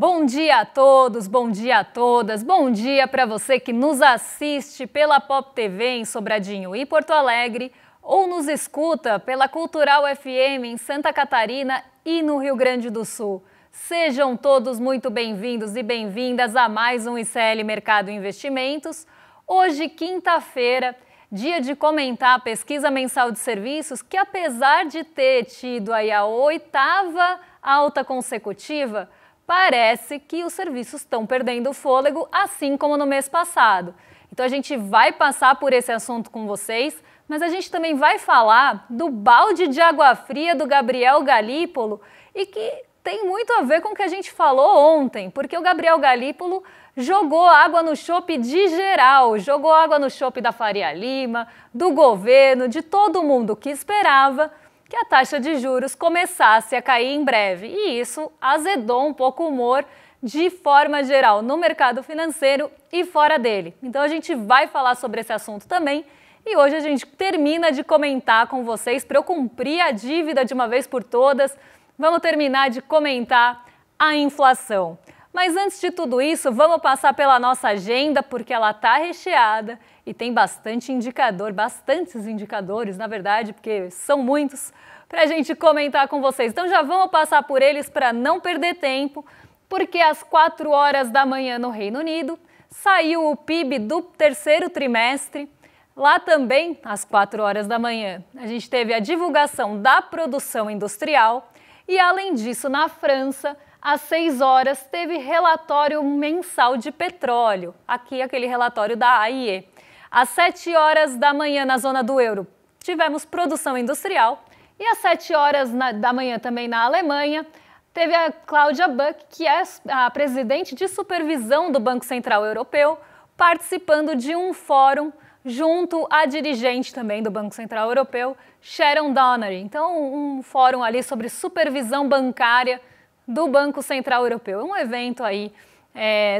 Bom dia a todos, bom dia a todas, bom dia para você que nos assiste pela Pop TV em Sobradinho e Porto Alegre ou nos escuta pela Cultural FM em Santa Catarina e no Rio Grande do Sul. Sejam todos muito bem-vindos e bem-vindas a mais um ICL Mercado e Investimentos. Hoje, quinta-feira, dia de comentar a pesquisa mensal de serviços que, apesar de ter tido aí a 8ª alta consecutiva, parece que os serviços estão perdendo fôlego, assim como no mês passado. Então a gente vai passar por esse assunto com vocês, mas a gente também vai falar do balde de água fria do Gabriel Galípolo e que tem muito a ver com o que a gente falou ontem, porque o Gabriel Galípolo jogou água no chope de geral, jogou água no chope da Faria Lima, do governo, de todo mundo que esperava que a taxa de juros começasse a cair em breve. E isso azedou um pouco o humor de forma geral no mercado financeiro e fora dele. Então a gente vai falar sobre esse assunto também e hoje a gente termina de comentar com vocês para eu cumprir a dívida de uma vez por todas. Vamos terminar de comentar a inflação. Mas antes de tudo isso, vamos passar pela nossa agenda, porque ela está recheada e tem bastante indicador, bastantes indicadores, na verdade, porque são muitos, para a gente comentar com vocês. Então já vamos passar por eles para não perder tempo, porque às 4 horas da manhã no Reino Unido saiu o PIB do terceiro trimestre. Lá também, às 4 horas da manhã, a gente teve a divulgação da produção industrial e, além disso, na França, às 6 horas, teve relatório mensal de petróleo, aqui aquele relatório da AIE. Às 7 horas da manhã, na zona do euro, tivemos produção industrial. E às 7 horas da manhã, também na Alemanha, teve a Claudia Buck, que é a presidente de supervisão do Banco Central Europeu, participando de um fórum junto à dirigente também do Banco Central Europeu, Sharon Donnery. Então, um fórum ali sobre supervisão bancária do Banco Central Europeu. É um evento aí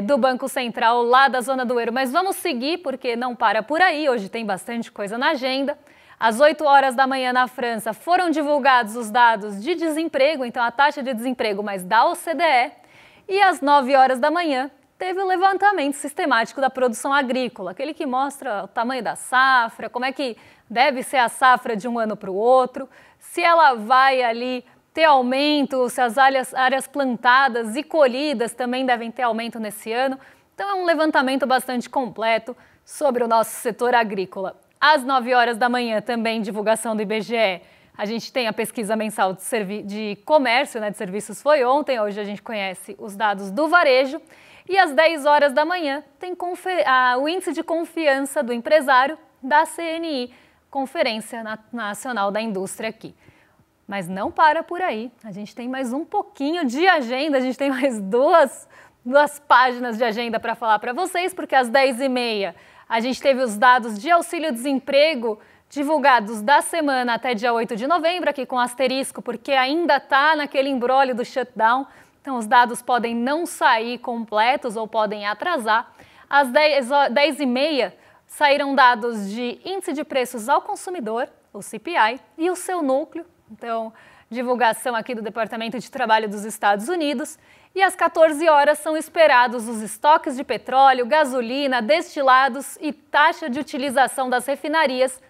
do Banco Central lá da zona do euro. Mas vamos seguir porque não para por aí, hoje tem bastante coisa na agenda. Às 8 horas da manhã na França foram divulgados os dados de desemprego, então a taxa de desemprego, mas da OCDE. E às 9 horas da manhã teve o levantamento sistemático da produção agrícola, aquele que mostra o tamanho da safra, como é que deve ser a safra de um ano para o outro, se ela vai ali ter aumento, se as áreas plantadas e colhidas também devem ter aumento nesse ano. Então é um levantamento bastante completo sobre o nosso setor agrícola. Às 9 horas da manhã também divulgação do IBGE. A gente tem a pesquisa mensal de comércio, de serviços foi ontem, hoje a gente conhece os dados do varejo. E às 10 horas da manhã tem o índice de confiança do empresário da CNI, Conferência Nacional da Indústria aqui. Mas não para por aí, a gente tem mais um pouquinho de agenda, a gente tem mais duas páginas de agenda para falar para vocês, porque às 10h30 a gente teve os dados de auxílio-desemprego divulgados da semana até dia 8 de novembro, aqui com asterisco, porque ainda está naquele imbróglio do shutdown, então os dados podem não sair completos ou podem atrasar. Às 10h30 saíram dados de índice de preços ao consumidor, o CPI, e o seu núcleo. Então, divulgação aqui do Departamento de Trabalho dos Estados Unidos. E às 14 horas são esperados os estoques de petróleo, gasolina, destilados e taxa de utilização das refinarias,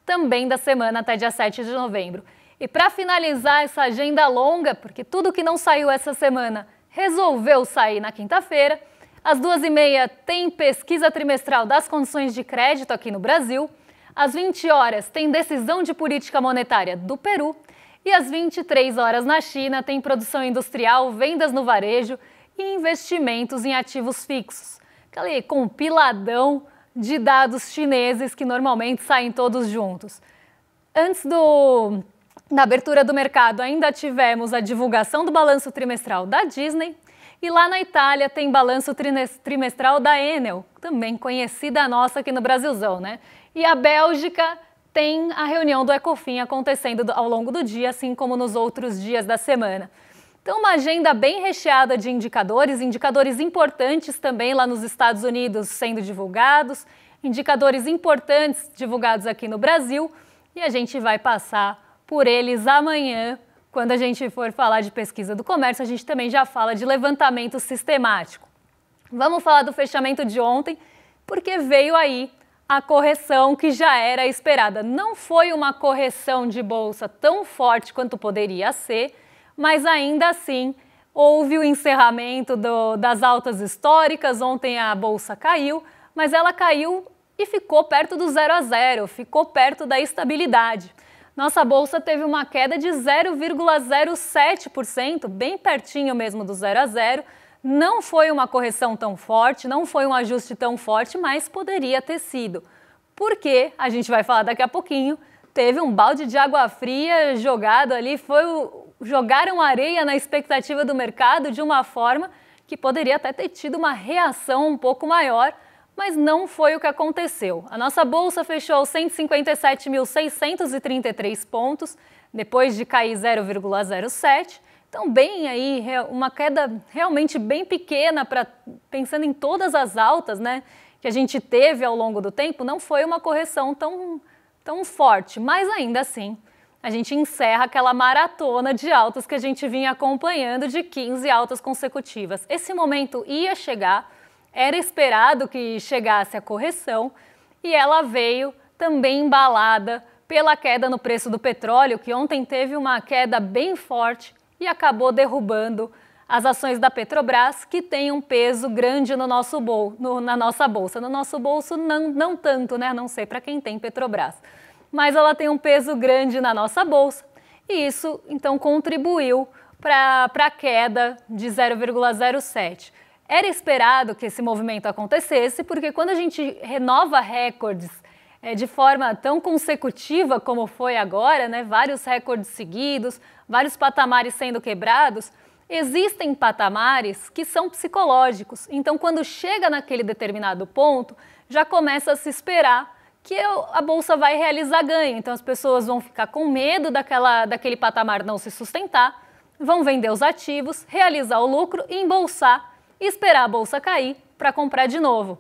também da semana até dia 7 de novembro. E para finalizar essa agenda longa, porque tudo que não saiu essa semana resolveu sair na quinta-feira, às 2h30 tem pesquisa trimestral das condições de crédito aqui no Brasil. Às 20 horas tem decisão de política monetária do Peru e às 23 horas na China tem produção industrial, vendas no varejo e investimentos em ativos fixos. Aquele compiladão de dados chineses que normalmente saem todos juntos. Antes da abertura do mercado ainda tivemos a divulgação do balanço trimestral da Disney e lá na Itália tem balanço trimestral da Enel, também conhecida nossa aqui no Brasilzão, né? E a Bélgica tem a reunião do Ecofin acontecendo ao longo do dia, assim como nos outros dias da semana. Então, uma agenda bem recheada de indicadores importantes também lá nos Estados Unidos sendo divulgados, indicadores importantes divulgados aqui no Brasil, e a gente vai passar por eles amanhã quando a gente for falar de pesquisa do comércio, a gente também já fala de levantamento sistemático. Vamos falar do fechamento de ontem, porque veio aí a correção que já era esperada. Não foi uma correção de bolsa tão forte quanto poderia ser, mas ainda assim houve o encerramento das altas históricas. Ontem a bolsa caiu, mas ela caiu e ficou perto do 0 a 0, ficou perto da estabilidade. Nossa bolsa teve uma queda de 0,07%, bem pertinho mesmo do 0 a 0. Não foi uma correção tão forte, não foi um ajuste tão forte, mas poderia ter sido. Porque, a gente vai falar daqui a pouquinho, teve um balde de água fria jogado ali, jogaram areia na expectativa do mercado de uma forma que poderia até ter tido uma reação um pouco maior, mas não foi o que aconteceu. A nossa bolsa fechou 157.633 pontos, depois de cair 0,07%. Então, bem aí, uma queda realmente bem pequena, pensando em todas as altas, né, que a gente teve ao longo do tempo, não foi uma correção tão forte, mas ainda assim, a gente encerra aquela maratona de altas que a gente vinha acompanhando de 15 altas consecutivas. Esse momento ia chegar, era esperado que chegasse a correção e ela veio também embalada pela queda no preço do petróleo, que ontem teve uma queda bem forte e acabou derrubando as ações da Petrobras, que tem um peso grande no nosso na nossa bolsa. No nosso bolso não tanto, né? Não sei para quem tem Petrobras. Mas ela tem um peso grande na nossa bolsa e isso então contribuiu para a queda de 0,07. Era esperado que esse movimento acontecesse, porque quando a gente renova recordes de forma tão consecutiva como foi agora, né, vários recordes seguidos, vários patamares sendo quebrados, existem patamares que são psicológicos. Então, quando chega naquele determinado ponto, já começa a se esperar que a bolsa vai realizar ganho. Então, as pessoas vão ficar com medo daquele patamar não se sustentar, vão vender os ativos, realizar o lucro, embolsar e esperar a bolsa cair para comprar de novo.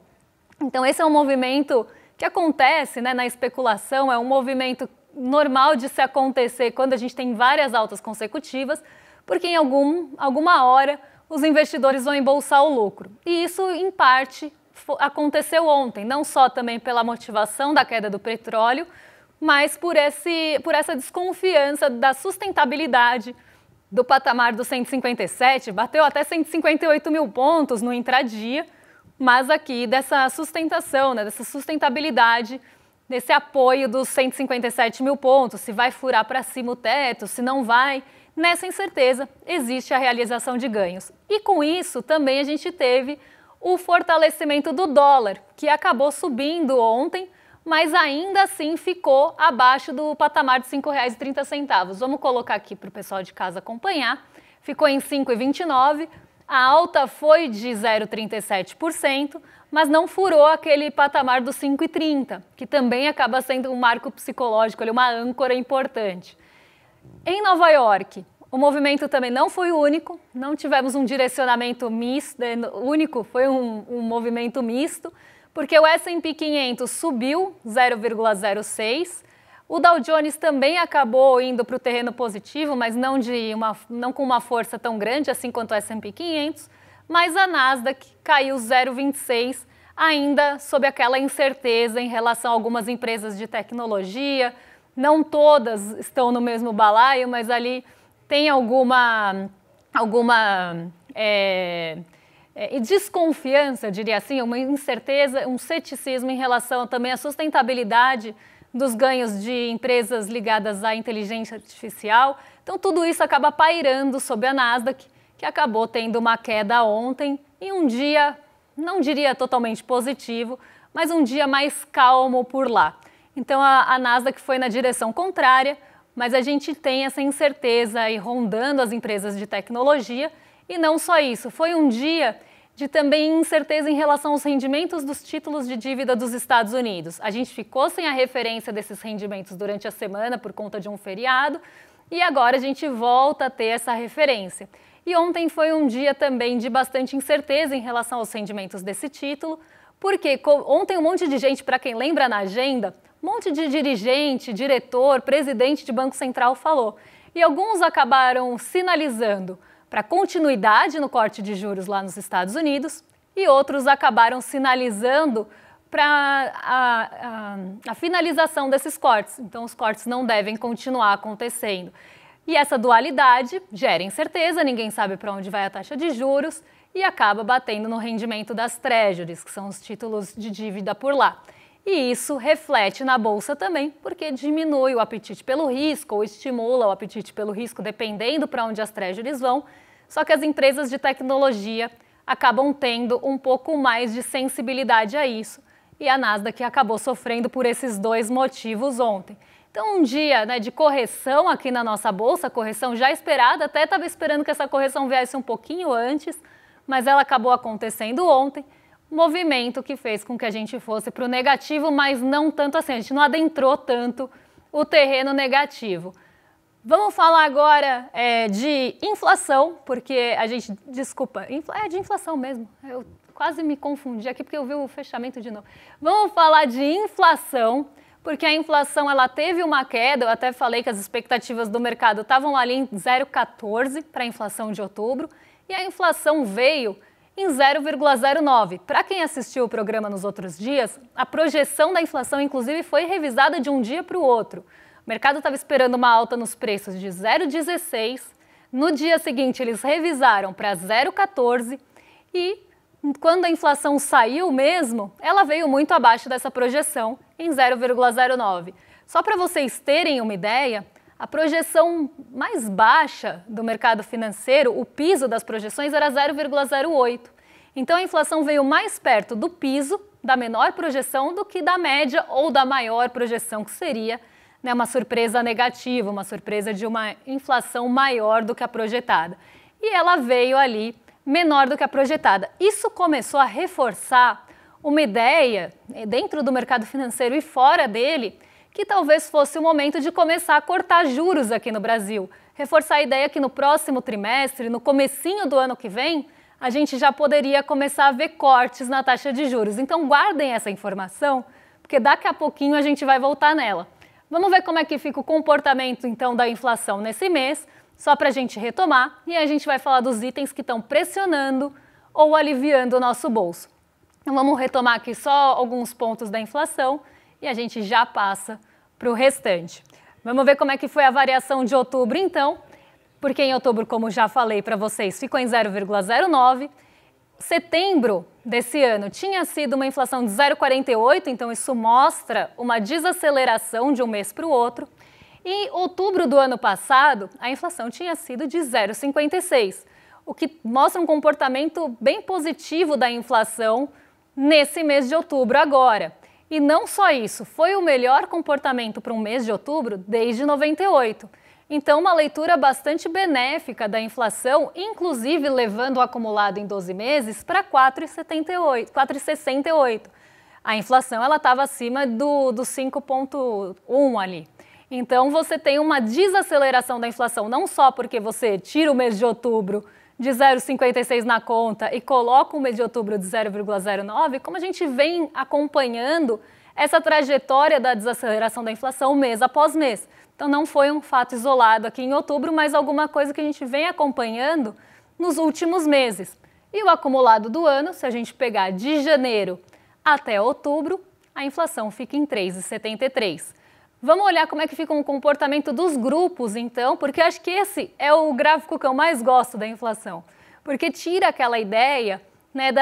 Então, esse é um movimento que acontece, né, na especulação, é um movimento normal de se acontecer quando a gente tem várias altas consecutivas, porque em alguma hora os investidores vão embolsar o lucro. E isso, em parte, aconteceu ontem, não só também pela motivação da queda do petróleo, mas por essa desconfiança da sustentabilidade do patamar do 157, bateu até 158 mil pontos no intradia, mas aqui dessa sustentação, né, dessa sustentabilidade, desse apoio dos 157 mil pontos, se vai furar para cima o teto, se não vai, nessa incerteza existe a realização de ganhos. E com isso também a gente teve o fortalecimento do dólar, que acabou subindo ontem, mas ainda assim ficou abaixo do patamar de R$ 5,30. Vamos colocar aqui para o pessoal de casa acompanhar. Ficou em 5,29. A alta foi de 0,37%, mas não furou aquele patamar dos 5,30, que também acaba sendo um marco psicológico, uma âncora importante. Em Nova York, o movimento também não foi o único, não tivemos um direcionamento misto, único, foi um movimento misto, porque o S&P 500 subiu 0,06%, o Dow Jones também acabou indo para o terreno positivo, mas não com uma força tão grande assim quanto o S&P 500, mas a Nasdaq caiu 0,26%, ainda sob aquela incerteza em relação a algumas empresas de tecnologia. Não todas estão no mesmo balaio, mas ali tem alguma desconfiança, eu diria assim, uma incerteza, um ceticismo em relação também à sustentabilidade dos ganhos de empresas ligadas à inteligência artificial. Então, tudo isso acaba pairando sobre a Nasdaq, que acabou tendo uma queda ontem em um dia, não diria totalmente positivo, mas um dia mais calmo por lá. Então, a Nasdaq foi na direção contrária, mas a gente tem essa incerteza aí rondando as empresas de tecnologia. E não só isso, foi um dia de também incerteza em relação aos rendimentos dos títulos de dívida dos Estados Unidos. A gente ficou sem a referência desses rendimentos durante a semana por conta de um feriado e agora a gente volta a ter essa referência. E ontem foi um dia também de bastante incerteza em relação aos rendimentos desse título, porque ontem um monte de gente, para quem lembra na agenda, um monte de dirigente, diretor, presidente de Banco Central falou: e alguns acabaram sinalizando para continuidade no corte de juros lá nos Estados Unidos e outros acabaram sinalizando para a finalização desses cortes. Então, os cortes não devem continuar acontecendo. E essa dualidade gera incerteza, ninguém sabe para onde vai a taxa de juros e acaba batendo no rendimento das treasuries, que são os títulos de dívida por lá. E isso reflete na bolsa também, porque diminui o apetite pelo risco ou estimula o apetite pelo risco, dependendo para onde as treasuries vão. Só que as empresas de tecnologia acabam tendo um pouco mais de sensibilidade a isso. E a Nasdaq acabou sofrendo por esses dois motivos ontem. Então, um dia, né, de correção aqui na nossa bolsa, correção já esperada, até estava esperando que essa correção viesse um pouquinho antes, mas ela acabou acontecendo ontem. Movimento que fez com que a gente fosse para o negativo, mas não tanto assim, a gente não adentrou tanto o terreno negativo. Vamos falar agora de inflação, porque a gente, desculpa, é de inflação mesmo, eu quase me confundi aqui porque eu vi o fechamento de novo. Vamos falar de inflação, porque a inflação ela teve uma queda, eu até falei que as expectativas do mercado estavam ali em 0,14 para a inflação de outubro, e a inflação veio em 0,09. Para quem assistiu o programa nos outros dias, a projeção da inflação, inclusive, foi revisada de um dia para o outro. O mercado estava esperando uma alta nos preços de 0,16. No dia seguinte, eles revisaram para 0,14 e quando a inflação saiu mesmo, ela veio muito abaixo dessa projeção, em 0,09. Só para vocês terem uma ideia, a projeção mais baixa do mercado financeiro, o piso das projeções, era 0,08. Então, a inflação veio mais perto do piso, da menor projeção, do que da média ou da maior projeção, que seria, né, uma surpresa negativa, uma surpresa de uma inflação maior do que a projetada. E ela veio ali menor do que a projetada. Isso começou a reforçar uma ideia, dentro do mercado financeiro e fora dele, que talvez fosse o momento de começar a cortar juros aqui no Brasil. Reforçar a ideia que no próximo trimestre, no comecinho do ano que vem, a gente já poderia começar a ver cortes na taxa de juros. Então guardem essa informação, porque daqui a pouquinho a gente vai voltar nela. Vamos ver como é que fica o comportamento então da inflação nesse mês, só para a gente retomar, e a gente vai falar dos itens que estão pressionando ou aliviando o nosso bolso. Então vamos retomar aqui só alguns pontos da inflação e a gente já passa para o restante. Vamos ver como é que foi a variação de outubro então, porque em outubro, como já falei para vocês, ficou em 0,09. Setembro desse ano tinha sido uma inflação de 0,48, então isso mostra uma desaceleração de um mês para o outro. Em outubro do ano passado, a inflação tinha sido de 0,56, o que mostra um comportamento bem positivo da inflação nesse mês de outubro agora. E não só isso, foi o melhor comportamento para um mês de outubro desde 98. Então, uma leitura bastante benéfica da inflação, inclusive levando o acumulado em 12 meses para 4,68. A inflação estava acima do 5,1 ali. Então, você tem uma desaceleração da inflação, não só porque você tira o mês de outubro de 0,56 na conta e coloca o mês de outubro de 0,09, como a gente vem acompanhando essa trajetória da desaceleração da inflação mês após mês. Então, não foi um fato isolado aqui em outubro, mas alguma coisa que a gente vem acompanhando nos últimos meses. E o acumulado do ano, se a gente pegar de janeiro até outubro, a inflação fica em 3,73. Vamos olhar como é que fica o comportamento dos grupos, então, porque acho que esse é o gráfico que eu mais gosto da inflação. Porque tira aquela ideia, né,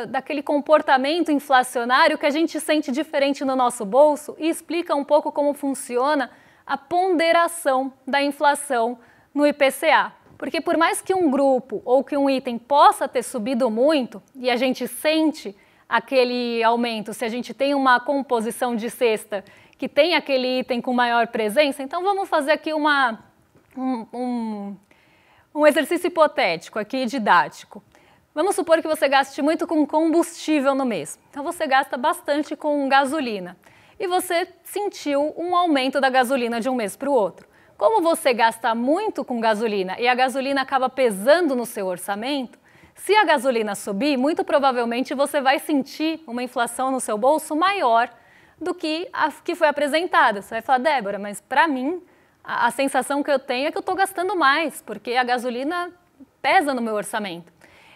daquele comportamento inflacionário que a gente sente diferente no nosso bolso e explica um pouco como funciona a ponderação da inflação no IPCA. Porque por mais que um grupo ou que um item possa ter subido muito e a gente sente aquele aumento, se a gente tem uma composição de cesta que tem aquele item com maior presença, então vamos fazer aqui um exercício hipotético aqui, didático. Vamos supor que você gaste muito com combustível no mês. Então você gasta bastante com gasolina. E você sentiu um aumento da gasolina de um mês para o outro. Como você gasta muito com gasolina e a gasolina acaba pesando no seu orçamento, se a gasolina subir, muito provavelmente você vai sentir uma inflação no seu bolso maior do que a que foi apresentada. Você vai falar, Débora, mas para mim a sensação que eu tenho é que eu estou gastando mais, porque a gasolina pesa no meu orçamento.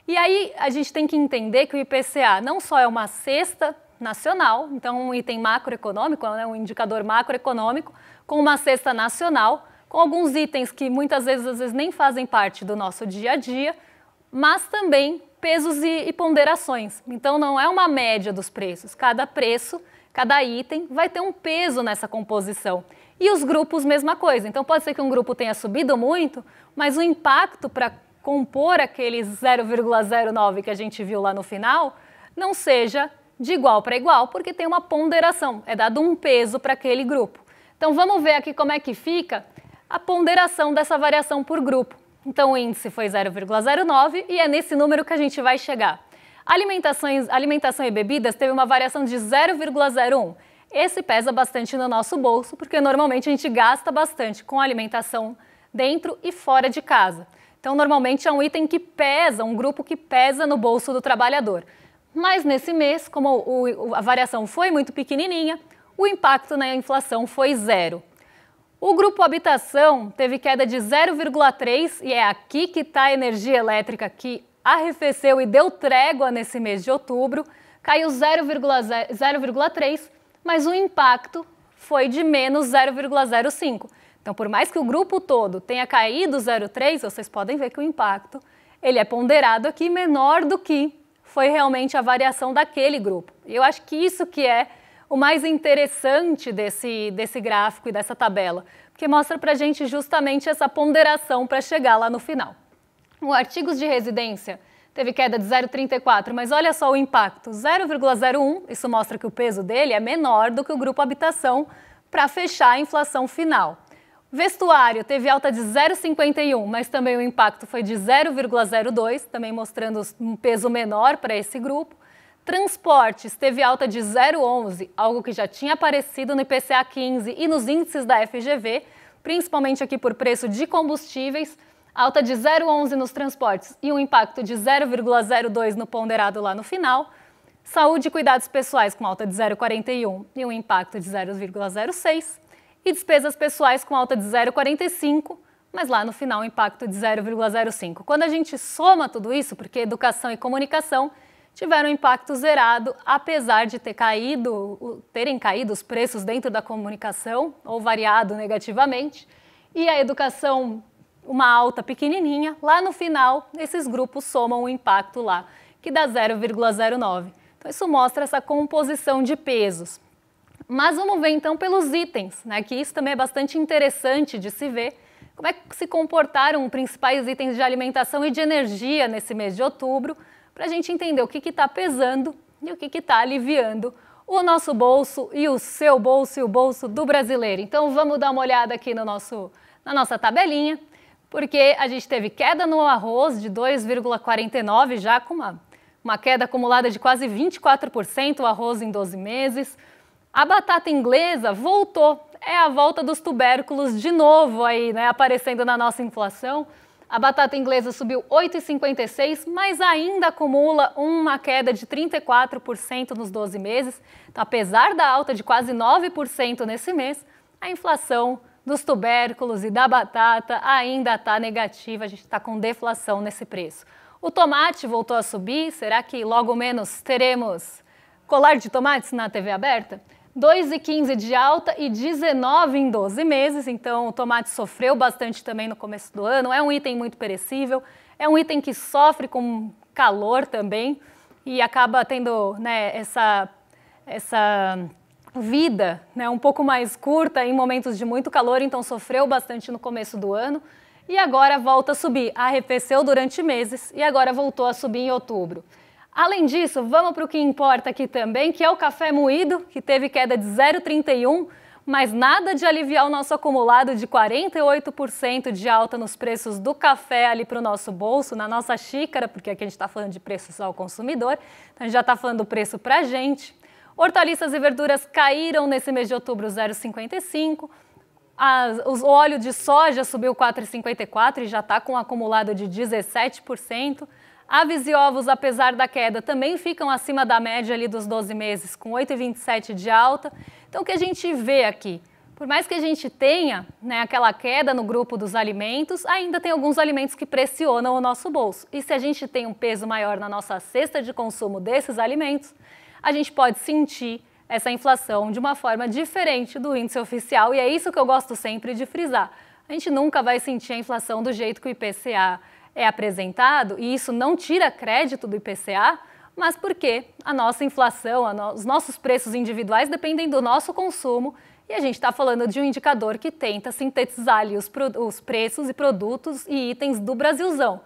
E aí a gente tem que entender que o IPCA não só é uma cesta nacional, então um item macroeconômico, né, um indicador macroeconômico, com uma cesta nacional, com alguns itens que muitas vezes, às vezes nem fazem parte do nosso dia a dia, mas também pesos e ponderações. Então não é uma média dos preços, cada preço, cada item vai ter um peso nessa composição. E os grupos, mesma coisa. Então pode ser que um grupo tenha subido muito, mas o impacto para compor aqueles 0,09 que a gente viu lá no final, não seja de igual para igual, porque tem uma ponderação, é dado um peso para aquele grupo. Então vamos ver aqui como é que fica a ponderação dessa variação por grupo. Então o índice foi 0,09 e é nesse número que a gente vai chegar. Alimentação e bebidas teve uma variação de 0,01. Esse pesa bastante no nosso bolso, porque normalmente a gente gasta bastante com alimentação dentro e fora de casa. Então, normalmente é um item que pesa, um grupo que pesa no bolso do trabalhador. Mas nesse mês, como a variação foi muito pequenininha, o impacto na inflação foi zero. O grupo habitação teve queda de 0,3 e é aqui que está a energia elétrica que arrefeceu e deu trégua nesse mês de outubro, caiu 0,3, mas o impacto foi de menos 0,05. Então, por mais que o grupo todo tenha caído 0,3, vocês podem ver que o impacto ele é ponderado aqui menor do que foi realmente a variação daquele grupo. E eu acho que isso que é o mais interessante desse gráfico e dessa tabela, porque mostra para a gente justamente essa ponderação para chegar lá no final. O artigos de residência teve queda de 0,34, mas olha só o impacto, 0,01, isso mostra que o peso dele é menor do que o grupo habitação para fechar a inflação final. Vestuário teve alta de 0,51, mas também o impacto foi de 0,02, também mostrando um peso menor para esse grupo. Transportes teve alta de 0,11, algo que já tinha aparecido no IPCA 15 e nos índices da FGV, principalmente aqui por preço de combustíveis, alta de 0,11 nos transportes e um impacto de 0,02 no ponderado lá no final. Saúde e cuidados pessoais com alta de 0,41 e um impacto de 0,06. E despesas pessoais com alta de 0,45, mas lá no final um impacto de 0,05. Quando a gente soma tudo isso, porque educação e comunicação tiveram um impacto zerado, apesar de terem caído os preços dentro da comunicação, ou variado negativamente, e a educação, uma alta pequenininha, lá no final esses grupos somam um impacto lá, que dá 0,09. Então isso mostra essa composição de pesos. Mas vamos ver então pelos itens, né, que isso também é bastante interessante de se ver, como é que se comportaram os principais itens de alimentação e de energia nesse mês de outubro, para a gente entender o que está pesando e o que está aliviando o nosso bolso e o seu bolso e o bolso do brasileiro. Então vamos dar uma olhada aqui na nossa tabelinha, porque a gente teve queda no arroz de 2,49, já com uma queda acumulada de quase 24% o arroz em 12 meses. A batata inglesa voltou, é a volta dos tubérculos de novo aí, né, aparecendo na nossa inflação. A batata inglesa subiu 8,56, mas ainda acumula uma queda de 34% nos 12 meses. Então, apesar da alta de quase 9% nesse mês, a inflação dos tubérculos e da batata ainda está negativa, a gente está com deflação nesse preço. O tomate voltou a subir, será que logo menos teremos colar de tomates na TV aberta? 2,15 de alta e 19 em 12 meses, então o tomate sofreu bastante também no começo do ano, é um item muito perecível, é um item que sofre com calor também e acaba tendo, né, essa vida, né, um pouco mais curta em momentos de muito calor, então sofreu bastante no começo do ano e agora volta a subir, arrefeceu durante meses e agora voltou a subir em outubro. Além disso, vamos para o que importa aqui também, que é o café moído, que teve queda de 0,31, mas nada de aliviar o nosso acumulado de 48% de alta nos preços do café ali para o nosso bolso, na nossa xícara, porque aqui a gente está falando de preços ao consumidor, então a gente já está falando do preço para a gente. Hortaliças e verduras caíram nesse mês de outubro 0,55, o óleo de soja subiu 4,54 e já está com um acumulado de 17%. Aves e ovos, apesar da queda, também ficam acima da média ali dos 12 meses, com 8,27 de alta. Então, o que a gente vê aqui? Por mais que a gente tenha, né, aquela queda no grupo dos alimentos, ainda tem alguns alimentos que pressionam o nosso bolso. E se a gente tem um peso maior na nossa cesta de consumo desses alimentos, a gente pode sentir essa inflação de uma forma diferente do índice oficial, e é isso que eu gosto sempre de frisar. A gente nunca vai sentir a inflação do jeito que o IPCA é apresentado, e isso não tira crédito do IPCA, mas porque a nossa inflação, os nossos preços individuais dependem do nosso consumo, e a gente está falando de um indicador que tenta sintetizar ali os preços e produtos e itens do Brasilzão.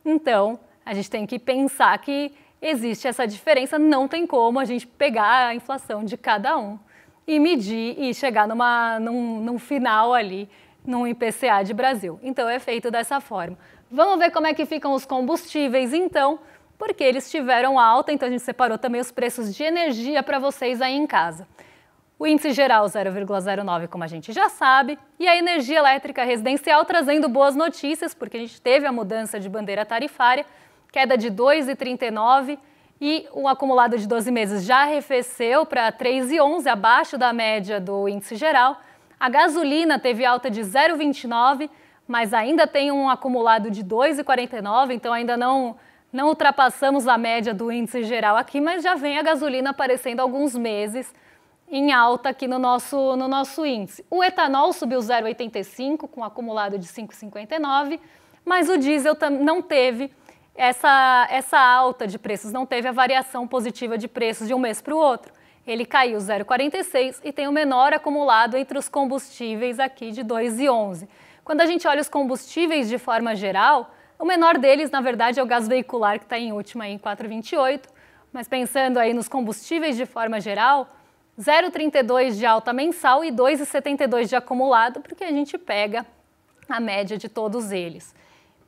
Então, a gente tem que pensar que existe essa diferença, não tem como a gente pegar a inflação de cada um e medir e chegar num final ali, num IPCA de Brasil. Então, é feito dessa forma. Vamos ver como é que ficam os combustíveis, então, porque eles tiveram alta, então a gente separou também os preços de energia para vocês aí em casa. O índice geral 0,09, como a gente já sabe, e a energia elétrica residencial trazendo boas notícias, porque a gente teve a mudança de bandeira tarifária, queda de 2,39 e o acumulado de 12 meses já arrefeceu para 3,11, abaixo da média do índice geral. A gasolina teve alta de 0,29, mas ainda tem um acumulado de 2,49, então ainda não ultrapassamos a média do índice geral aqui, mas já vem a gasolina aparecendo há alguns meses em alta aqui no nosso índice. O etanol subiu 0,85 com um acumulado de 5,59, mas o diesel não teve essa alta de preços, não teve a variação positiva de preços de um mês para o outro. Ele caiu 0,46 e tem o menor acumulado entre os combustíveis aqui de 2,11. Quando a gente olha os combustíveis de forma geral, o menor deles, na verdade, é o gás veicular, que está em última em 4,28, mas pensando aí nos combustíveis de forma geral, 0,32 de alta mensal e 2,72 de acumulado, porque a gente pega a média de todos eles.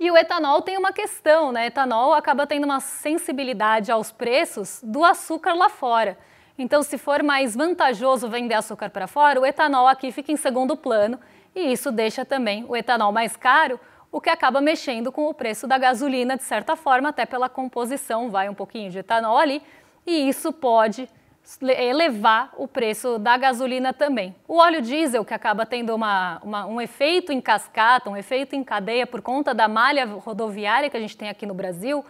E o etanol tem uma questão, né? Etanol acaba tendo uma sensibilidade aos preços do açúcar lá fora. Então, se for mais vantajoso vender açúcar para fora, o etanol aqui fica em segundo plano e isso deixa também o etanol mais caro, o que acaba mexendo com o preço da gasolina, de certa forma, até pela composição, vai um pouquinho de etanol ali, e isso pode elevar o preço da gasolina também. O óleo diesel, que acaba tendo um efeito em cascata, um efeito em cadeia por conta da malha rodoviária que a gente tem aqui no Brasil,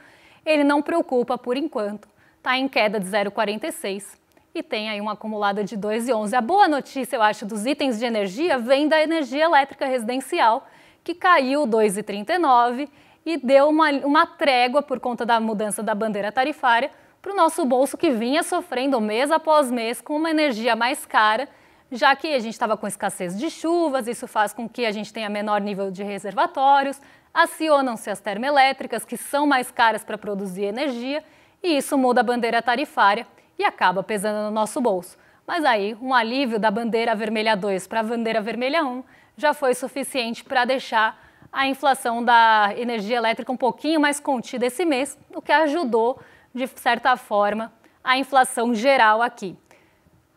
ele não preocupa por enquanto, está em queda de 0,46 e tem aí um acumulado de 2,11. A boa notícia, eu acho, dos itens de energia vem da energia elétrica residencial, que caiu 2,39 e deu uma trégua por conta da mudança da bandeira tarifária para o nosso bolso, que vinha sofrendo mês após mês com uma energia mais cara, já que a gente estava com escassez de chuvas, isso faz com que a gente tenha menor nível de reservatórios, acionam-se as termoelétricas, que são mais caras para produzir energia, e isso muda a bandeira tarifária e acaba pesando no nosso bolso. Mas aí, um alívio da bandeira vermelha 2 para a bandeira vermelha 1 já foi suficiente para deixar a inflação da energia elétrica um pouquinho mais contida esse mês, o que ajudou, de certa forma, a inflação geral aqui.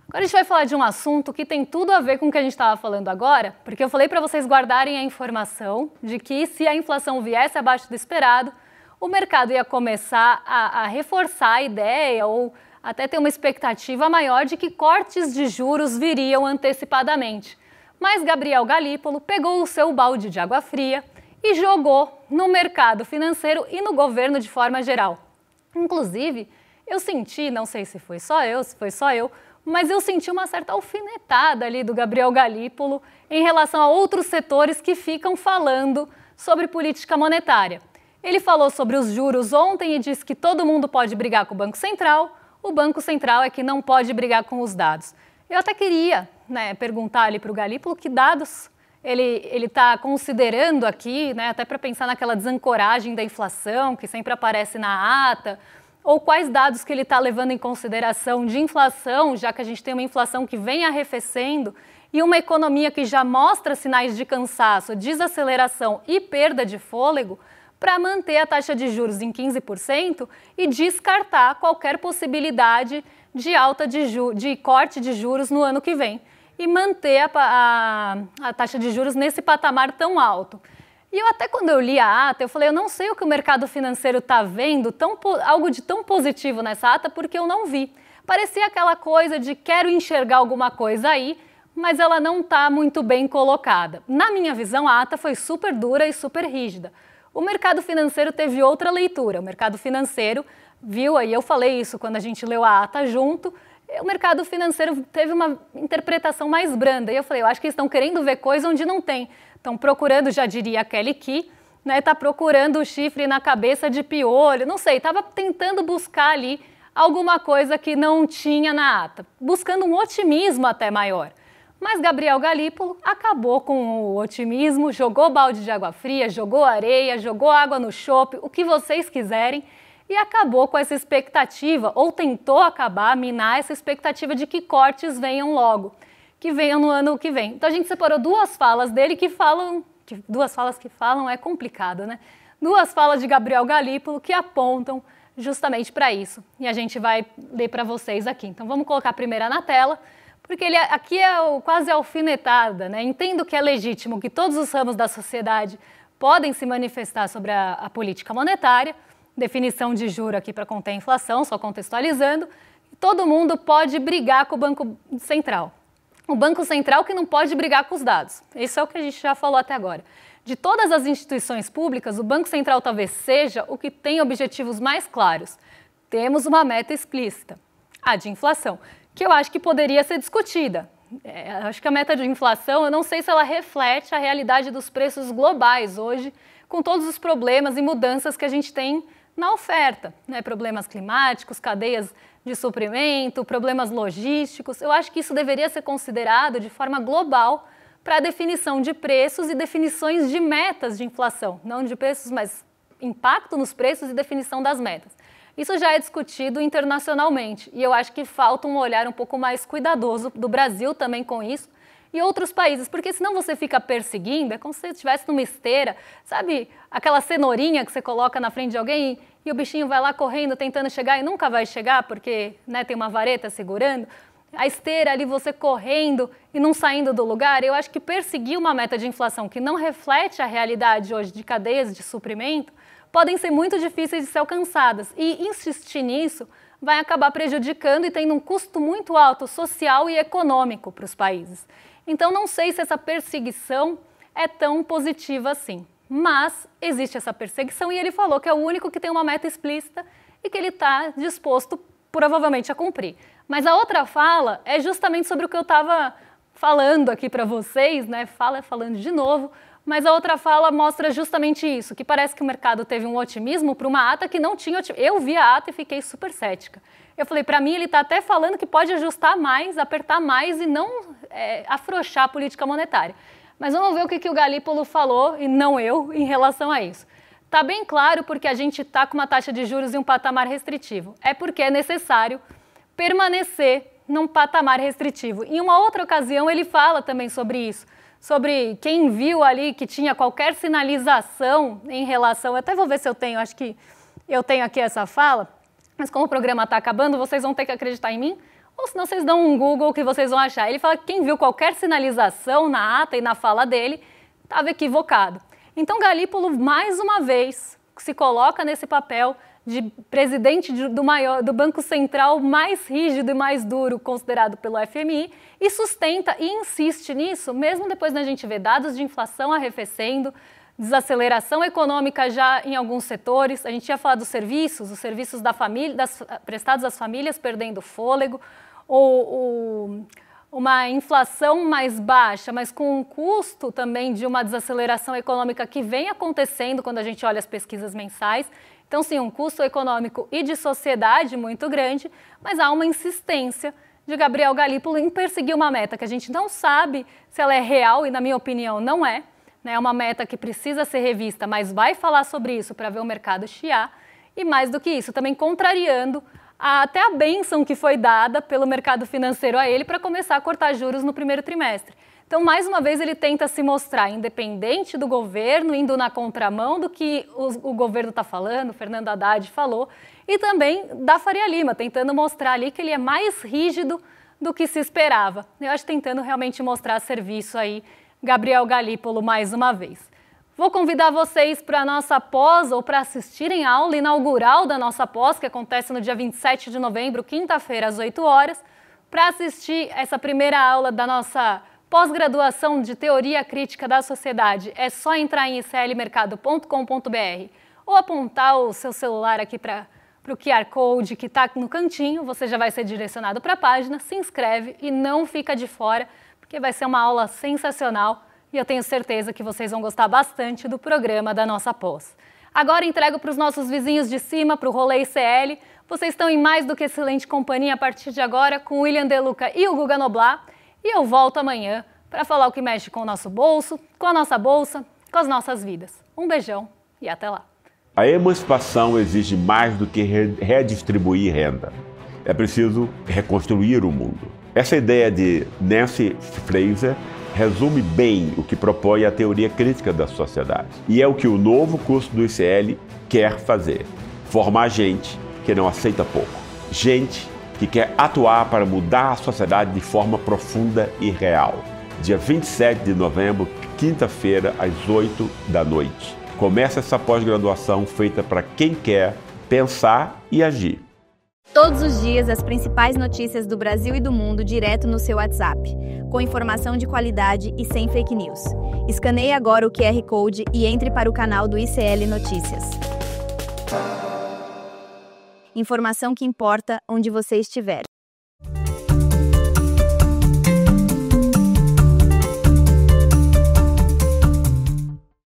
Agora a gente vai falar de um assunto que tem tudo a ver com o que a gente estava falando agora, porque eu falei para vocês guardarem a informação de que se a inflação viesse abaixo do esperado, o mercado ia começar a reforçar a ideia ou até ter uma expectativa maior de que cortes de juros viriam antecipadamente. Mas Gabriel Galípolo pegou o seu balde de água fria e jogou no mercado financeiro e no governo de forma geral. Inclusive, eu senti, não sei se foi só eu, mas eu senti uma certa alfinetada ali do Gabriel Galípolo em relação a outros setores que ficam falando sobre política monetária. Ele falou sobre os juros ontem e disse que todo mundo pode brigar com o Banco Central, o Banco Central é que não pode brigar com os dados. Eu até queria perguntar ali para o Galípolo que dados ele está considerando aqui, até para pensar naquela desancoragem da inflação que sempre aparece na ata, ou quais dados que ele está levando em consideração de inflação, já que a gente tem uma inflação que vem arrefecendo e uma economia que já mostra sinais de cansaço, desaceleração e perda de fôlego, para manter a taxa de juros em 15% e descartar qualquer possibilidade de corte de juros no ano que vem e manter a taxa de juros nesse patamar tão alto. E eu até quando eu li a ata, eu falei, eu não sei o que o mercado financeiro está vendo, algo de tão positivo nessa ata, porque eu não vi. Parecia aquela coisa de quero enxergar alguma coisa aí, mas ela não está muito bem colocada. Na minha visão, a ata foi super dura e super rígida. O mercado financeiro teve outra leitura. O mercado financeiro viu, aí eu falei isso quando a gente leu a ata junto, o mercado financeiro teve uma interpretação mais branda. E eu falei, eu acho que eles estão querendo ver coisa onde não tem. Estão procurando, já diria a Kelly Key, né, tá procurando o chifre na cabeça de piolho, não sei, estava tentando buscar ali alguma coisa que não tinha na ata, buscando um otimismo até maior. Mas Gabriel Galípolo acabou com o otimismo, jogou balde de água fria, jogou areia, jogou água no chope, o que vocês quiserem, e acabou com essa expectativa, ou tentou acabar, minar essa expectativa de que cortes venham logo, que venham no ano que vem. Então a gente separou duas falas dele que falam, duas falas que falam é complicado, né? Duas falas de Gabriel Galípolo que apontam justamente para isso. E a gente vai ler para vocês aqui. Então vamos colocar a primeira na tela, porque ele aqui é quase alfinetada, né? Entendo que é legítimo que todos os ramos da sociedade podem se manifestar sobre a política monetária, definição de juro aqui para conter a inflação, só contextualizando, todo mundo pode brigar com o Banco Central. O Banco Central que não pode brigar com os dados. Isso é o que a gente já falou até agora. De todas as instituições públicas, o Banco Central talvez seja o que tem objetivos mais claros. Temos uma meta explícita, a de inflação, que eu acho que poderia ser discutida. Acho que a meta de inflação, eu não sei se ela reflete a realidade dos preços globais hoje, com todos os problemas e mudanças que a gente tem na oferta, né? Problemas climáticos, cadeias de suprimento, problemas logísticos. Eu acho que isso deveria ser considerado de forma global para a definição de preços e definições de metas de inflação, não de preços, mas impacto nos preços e definição das metas. Isso já é discutido internacionalmente e eu acho que falta um olhar um pouco mais cuidadoso do Brasil também com isso e outros países, porque senão você fica perseguindo, é como se você estivesse numa esteira, sabe aquela cenourinha que você coloca na frente de alguém e o bichinho vai lá correndo tentando chegar e nunca vai chegar porque, né, tem uma vareta segurando. A esteira ali, você correndo e não saindo do lugar, eu acho que perseguir uma meta de inflação que não reflete a realidade hoje de cadeias de suprimento podem ser muito difíceis de ser alcançadas e insistir nisso vai acabar prejudicando e tendo um custo muito alto social e econômico para os países. Então não sei se essa perseguição é tão positiva assim, mas existe essa perseguição e ele falou que é o único que tem uma meta explícita e que ele está disposto provavelmente a cumprir. Mas a outra fala é justamente sobre o que eu estava falando aqui para vocês, né? Falando de novo, mas a outra fala mostra justamente isso, que parece que o mercado teve um otimismo para uma ata que não tinha otimismo. Eu vi a ata e fiquei super cética. Eu falei, para mim ele está até falando que pode ajustar mais, apertar mais e não afrouxar a política monetária. Mas vamos ver o que o Galípolo falou, e não eu, em relação a isso. Está bem claro porque a gente está com uma taxa de juros em um patamar restritivo. É porque é necessário permanecer num patamar restritivo. Em uma outra ocasião ele fala também sobre isso, sobre quem viu ali que tinha qualquer sinalização em relação, eu até vou ver se eu tenho, acho que eu tenho aqui essa fala, mas como o programa está acabando, vocês vão ter que acreditar em mim, ou senão vocês dão um Google que vocês vão achar. Ele fala que quem viu qualquer sinalização na ata e na fala dele estava equivocado. Então Galípolo, mais uma vez, se coloca nesse papel de presidente do Banco Central mais rígido e mais duro considerado pelo FMI e sustenta e insiste nisso, mesmo depois da gente ver dados de inflação arrefecendo, desaceleração econômica já em alguns setores. A gente ia falar dos serviços, os serviços da família, prestados às famílias perdendo fôlego, ou uma inflação mais baixa, mas com um custo também de uma desaceleração econômica que vem acontecendo quando a gente olha as pesquisas mensais. Então, sim, um custo econômico e de sociedade muito grande, mas há uma insistência de Gabriel Galípolo em perseguir uma meta que a gente não sabe se ela é real e, na minha opinião, não é. É uma meta que precisa ser revista, mas vai falar sobre isso para ver o mercado chiar. E mais do que isso, também contrariando até a bênção que foi dada pelo mercado financeiro a ele para começar a cortar juros no primeiro trimestre. Então, mais uma vez, ele tenta se mostrar independente do governo, indo na contramão do que o governo está falando, o Fernando Haddad falou, e também da Faria Lima, tentando mostrar ali que ele é mais rígido do que se esperava. Eu acho tentando realmente mostrar serviço aí, Gabriel Galípolo, mais uma vez. Vou convidar vocês para a nossa pós ou para assistirem a aula inaugural da nossa pós, que acontece no dia 27 de novembro, quinta-feira, às 8 horas. Para assistir essa primeira aula da nossa pós-graduação de Teoria Crítica da Sociedade, é só entrar em iclmercado.com.br ou apontar o seu celular aqui para o QR Code que está no cantinho, você já vai ser direcionado para a página, se inscreve e não fica de fora, porque vai ser uma aula sensacional e eu tenho certeza que vocês vão gostar bastante do programa da nossa pós. Agora entrego para os nossos vizinhos de cima, para o Rolê ICL. Vocês estão em mais do que excelente companhia a partir de agora com o William De Luca e o Guga Noblat. E eu volto amanhã para falar o que mexe com o nosso bolso, com a nossa bolsa, com as nossas vidas. Um beijão e até lá. A emancipação exige mais do que redistribuir renda. É preciso reconstruir o mundo. Essa ideia de Nancy Fraser resume bem o que propõe a teoria crítica da sociedade. E é o que o novo curso do ICL quer fazer. Formar gente que não aceita pouco. Gente que quer atuar para mudar a sociedade de forma profunda e real. Dia 27 de novembro, quinta-feira, às 8 da noite. Começa essa pós-graduação feita para quem quer pensar e agir. Todos os dias, as principais notícias do Brasil e do mundo direto no seu WhatsApp, com informação de qualidade e sem fake news. Escaneie agora o QR Code e entre para o canal do ICL Notícias. Informação que importa onde você estiver.